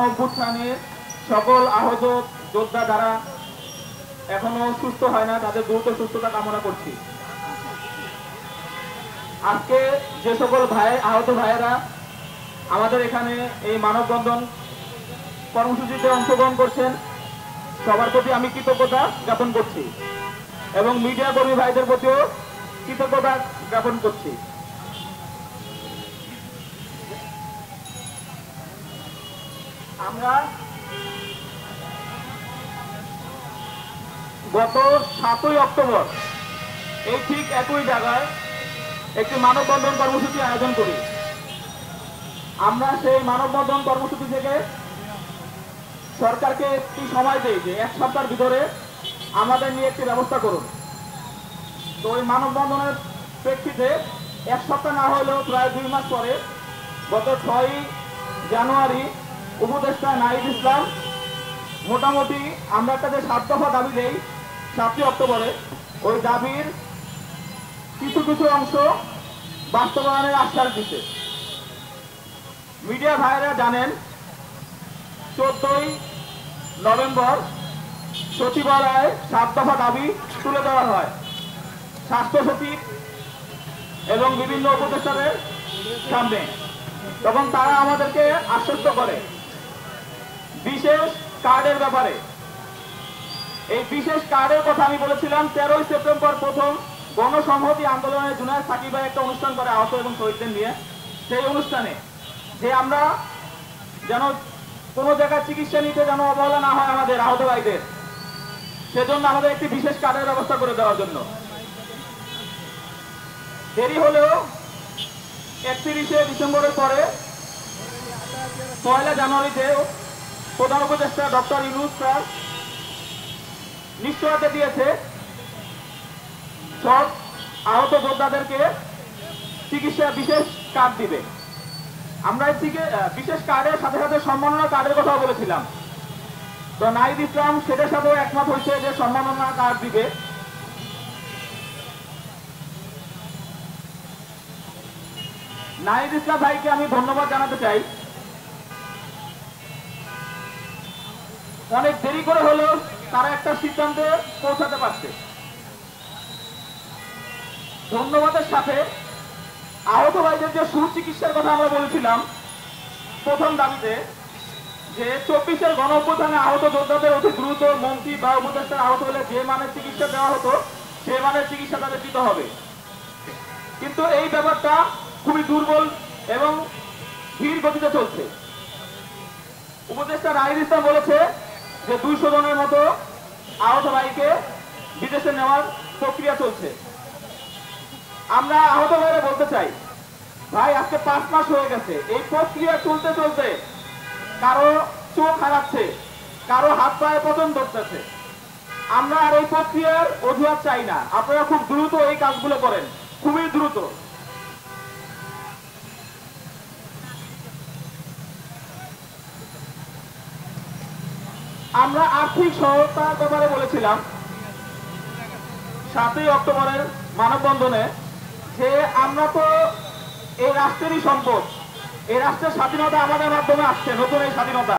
অভ্যুত্থানে সকল আহত যোদ্ধা যারা এখনো সুস্থ হয় না তাদের দ্রুত সুস্থতা কামনা করছি। আজকে যে সকল আহত ভাইয়েরা আমাদের এখানে এই মানববন্ধন কর্মসূচিতে অংশগ্রহণ করছেন সবার প্রতি আমি কৃতজ্ঞতা জ্ঞাপন করছি এবং মিডিয়া কর্মী ভাইদের প্রতিও কৃতজ্ঞতা জ্ঞাপন করছি। আমরা গত 7ই অক্টোবর এই ঠিক একই জায়গায় একটি মানববন্ধন কর্মসূচি আয়োজন করি। আমরা সেই মানববন্ধন কর্মসূচি থেকে সরকারকে একটি সময় দেই যে 1 সপ্তাহের ভিতরে আমাদের নিয়ে একটি ব্যবস্থা করুন। তো ওই মানববন্ধনের প্রেক্ষিতে 1 সপ্তাহ না হলেও প্রায় 2 মাস পরে গত 6ই জানুয়ারি উপদেষ্টা নাহিদ ইসলাম মোটামুটি আমরা একটা যে 7 দফা দাবি দেই 7ই অক্টোবরে, ওই দাবির কিছু কিছু অংশ বাস্তবায়নের আশ্বাস দিচ্ছে। মিডিয়া ভাইরা জানেন 14ই নভেম্বর সচিবালয়ে 7 দফা দাবি তুলে দেওয়া হয় স্বাস্থ্য সচিব এবং বিভিন্ন উপদেষ্টাদের সামনে। তখন তারা আমাদেরকে আশ্বস্ত করে বিশেষ কার্ডের ব্যাপারে। এই বিশেষ কার্ডের কথা আমি বলেছিলাম 13ই সেপ্টেম্বর প্রথম গণসংহতি আন্দোলনের জুনায়েদ সাকিব ভাই একটা অনুষ্ঠান করে আহত এবং শহীদদের নিয়ে। সেই অনুষ্ঠানে যে আমরা যেন কোনো জায়গায় চিকিৎসা নিতে যেন অবহেলা না হয় আমাদের আহত ভাইদের, সেজন্য আমাদের একটি বিশেষ কার্ডের ব্যবস্থা করে দেওয়ার জন্য দেরি হলেও 31শে ডিসেম্বরের পরে 1 জানুয়ারিতে প্রধান উপদেষ্টা ডক্টর ইউনূস স্যার নিশ্চয়তা দিয়েছে সব আহত যোদ্ধাদেরকে চিকিৎসা বিশেষ কার্ড দিবে। আমরা বিশেষ কার্ডের সাথে সাথে সম্মাননা কার্ডের কথা বলেছিলাম। তো নাহিদ ইসলাম সেটার সাথেও একমত হয়েছে যে সম্মাননা কার্ড দিবে। নাহিদ ইসলাম ভাইকে আমি ধন্যবাদ জানাতে চাই। অনেক দেরি করে হলেও তারা একটা সিদ্ধান্তে পৌঁছাতে পারছে। ধন্যবাদের সাথে আহত ভাইদের যে সুচিকিৎসার কথা আমরা বলেছিলাম প্রথম দাবিতে, যে 24-এর গণ অভ্যুত্থানে আহত যোদ্ধাদের অতি দ্রুত মন্ত্রী বা উপদেষ্টার আহত হলে যে মানের চিকিৎসা দেওয়া হতো সে মানের চিকিৎসা তাদের দিতে হবে। কিন্তু এই ব্যাপারটা খুবই দুর্বল এবং ধীর গতিতে চলছে। উপদেষ্টা নাহিদ ইসলাম বলেছে যে 200 জনের মতো আহত ভাইকে বিদেশে নেওয়ার প্রক্রিয়া চলছে। আমরা আহত ভাইরা বলতে চাই, ভাই আজকে 5 মাস হয়ে গেছে, এই প্রক্রিয়া চলতে চলতে কারো চোখ হারাচ্ছে, কারো হাত পায়ে পতন ধরতেছে। আমরা আর এই প্রক্রিয়ার অজুহাত চাই না। আপনারা খুব দ্রুত এই কাজগুলো করেন, খুবই দ্রুত। আমরা আর্থিক সহায়তার ব্যাপারে বলেছিলাম 7ই অক্টোবরের মানববন্ধনে যে আমরা তো এই রাষ্ট্রেরই সম্পদ, এই রাষ্ট্রের স্বাধীনতা আমাদের মাধ্যমে আসছে, নতুন এই স্বাধীনতা।